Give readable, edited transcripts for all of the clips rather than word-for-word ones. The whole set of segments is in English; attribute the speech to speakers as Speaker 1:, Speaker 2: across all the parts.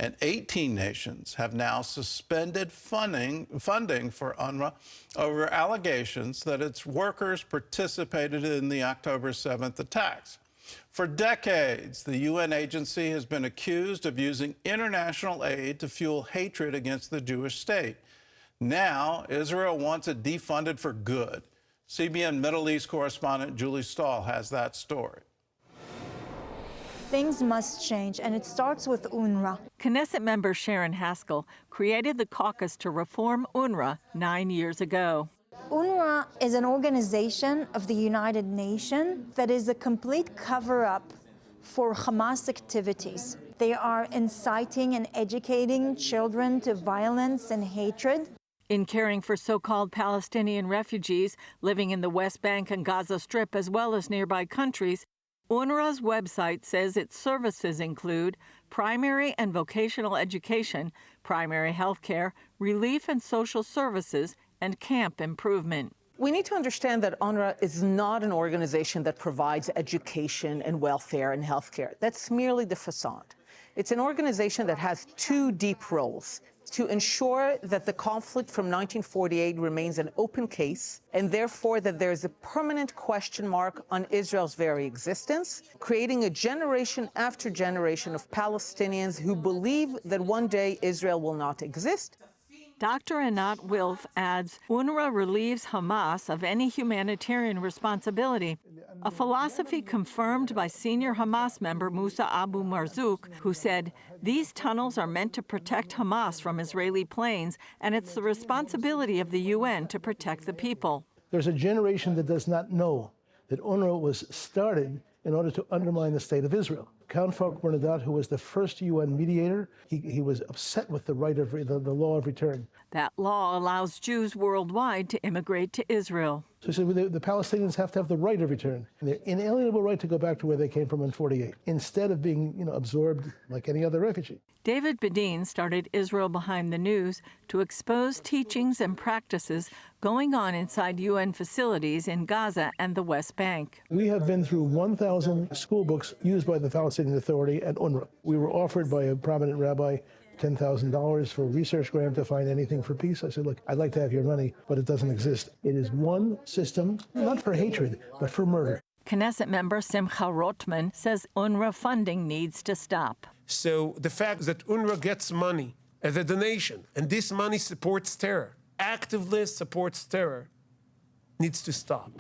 Speaker 1: And 18 nations have now suspended funding for UNRWA over allegations that its workers participated in the October 7th attacks. For decades, the UN agency has been accused of using international aid to fuel hatred against the Jewish state. Now, Israel wants it defunded for good. CBN Middle East correspondent Julie Stahl has that story.
Speaker 2: Things must change, and it starts with UNRWA.
Speaker 3: Knesset Member Sharren Haskel created the caucus to reform UNRWA 9 years ago.
Speaker 2: UNRWA is an organization of the United Nations that is a complete cover-up for Hamas activities. They are inciting and educating children to violence and hatred.
Speaker 3: In caring for so-called Palestinian refugees living in the West Bank and Gaza Strip, as well as nearby countries, UNRWA's website says its services include primary and vocational education, primary health care, relief and social services, and camp improvement.
Speaker 4: We need to understand that UNRWA is not an organization that provides education and welfare and health care. That's merely the facade. It's an organization that has two deep roles: to ensure that the conflict from 1948 remains an open case, and therefore that there is a permanent question mark on Israel's very existence, creating a generation after generation of Palestinians who believe that one day Israel will not exist.
Speaker 3: Dr. Anat Wilf adds UNRWA relieves Hamas of any humanitarian responsibility, a philosophy confirmed by senior Hamas member Musa Abu Marzouk, who said, "These tunnels are meant to protect Hamas from Israeli planes, and it's the responsibility of the UN to protect the people."
Speaker 5: There's a generation that does not know that UNRWA was started in order to undermine the state of Israel. Count Falk Bernadette, who was the first UN mediator, he was upset with the right of the law of return.
Speaker 3: That law allows Jews worldwide to immigrate to Israel.
Speaker 5: So he said the Palestinians have to have the right of return, and their inalienable right to go back to where they came from in '48, instead of being, absorbed like any other refugee.
Speaker 3: David Bedin started Israel Behind the News to expose teachings and practices going on inside UN facilities in Gaza and the West Bank.
Speaker 5: We have been through 1,000 school books used by the Palestinian Authority and UNRWA. We were offered by a prominent rabbi $10,000 for a research grant to find anything for peace. I said, look, I'd like to have your money, but it doesn't exist. It is one system, not for hatred, but for murder.
Speaker 3: Knesset member Simcha Rotman says UNRWA funding needs to stop.
Speaker 6: So the fact that UNRWA gets money as a donation, and this money supports terror, actively supports terror, needs to stop.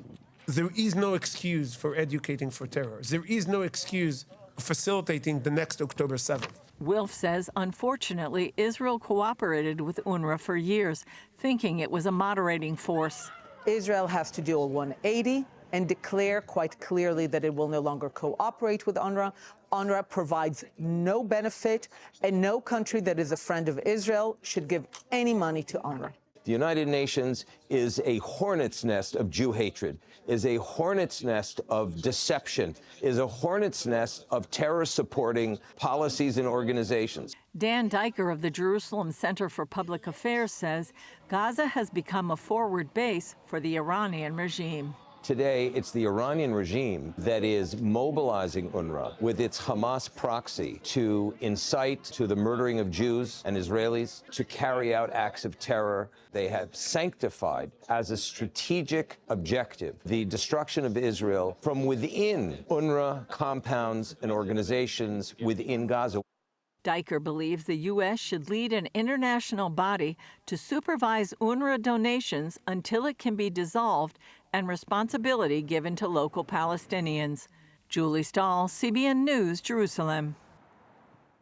Speaker 6: There is no excuse for educating for terror. There is no excuse for facilitating the next October 7th.
Speaker 3: Wilf says, unfortunately, Israel cooperated with UNRWA for years, thinking it was a moderating force.
Speaker 4: Israel has to do a 180 and declare quite clearly that it will no longer cooperate with UNRWA. UNRWA provides no benefit, and no country that is a friend of Israel should give any money to UNRWA.
Speaker 7: The United Nations is a hornet's nest of Jew hatred, is a hornet's nest of deception, is a hornet's nest of terror-supporting policies and organizations.
Speaker 3: Dan Diker of the Jerusalem Center for Public Affairs says Gaza has become a forward base for the Iranian regime.
Speaker 7: Today, it's the Iranian regime that is mobilizing UNRWA with its Hamas proxy to incite to the murdering of Jews and Israelis, to carry out acts of terror. They have sanctified as a strategic objective the destruction of Israel from within UNRWA compounds and organizations within Gaza.
Speaker 3: Diker believes the U.S. should lead an international body to supervise UNRWA donations until it can be dissolved and responsibility given to local Palestinians. Julie Stahl, CBN News, Jerusalem.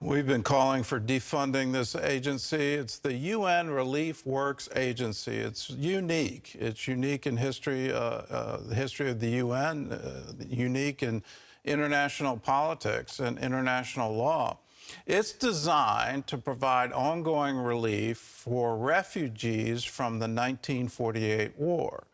Speaker 1: We've been calling for defunding this agency. It's the UN Relief Works Agency. It's unique. It's unique in history, the history of the UN, unique in international politics and international law. It's designed to provide ongoing relief for refugees from the 1948 war.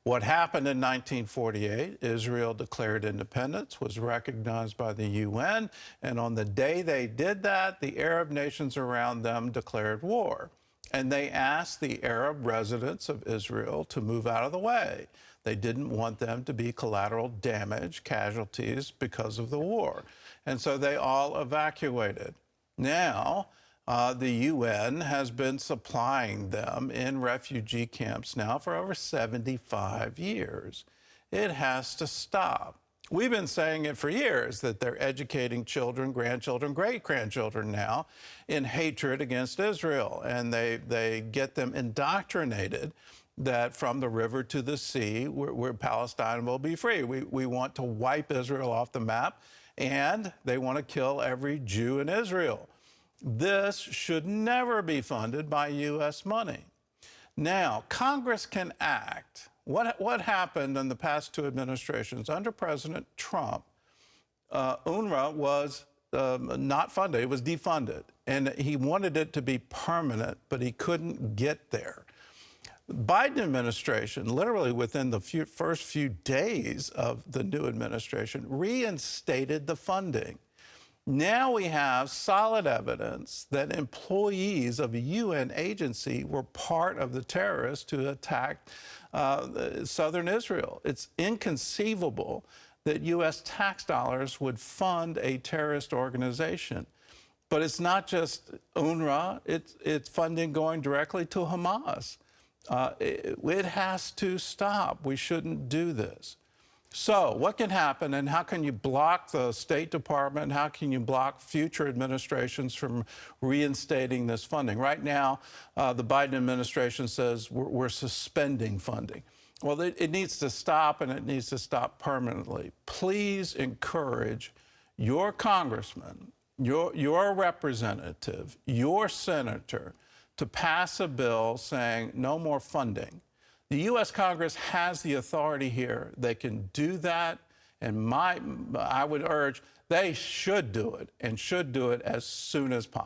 Speaker 1: What happened in 1948, Israel declared independence, was recognized by the UN, and on the day they did that, the Arab nations around them declared war. And they asked the Arab residents of Israel to move out of the way. They didn't want them to be collateral damage, casualties because of the war. And so they all evacuated. Now, The UN has been supplying them in refugee camps now for over 75 years. It has to stop. We've been saying it for years that they're educating children, grandchildren, great-grandchildren now in hatred against Israel. And they get them indoctrinated that from the river to the sea, where Palestine will be free. We want to wipe Israel off the map, and they want to kill every Jew in Israel. This should never be funded by U.S. money. Now, Congress can act. What happened in the past two administrations under President Trump? UNRWA was not funded, it was defunded. And he wanted it to be permanent, but he couldn't get there. The Biden administration, literally within the first few days of the new administration, reinstated the funding. Now we have solid evidence that employees of a UN agency were part of the terrorists who attacked southern Israel. It's inconceivable that U.S. tax dollars would fund a terrorist organization. But it's not just UNRWA, it's funding going directly to Hamas. It has to stop. We shouldn't do this. So what can happen, and how can you block the State Department? How can you block future administrations from reinstating this funding? Right now, the Biden administration says we're suspending funding. Well, it needs to stop, and it needs to stop permanently. Please encourage your congressman, your representative, your senator to pass a bill saying no more funding. The U.S. Congress has the authority here. They can do that, and I would urge they should do it, and should do it as soon as possible.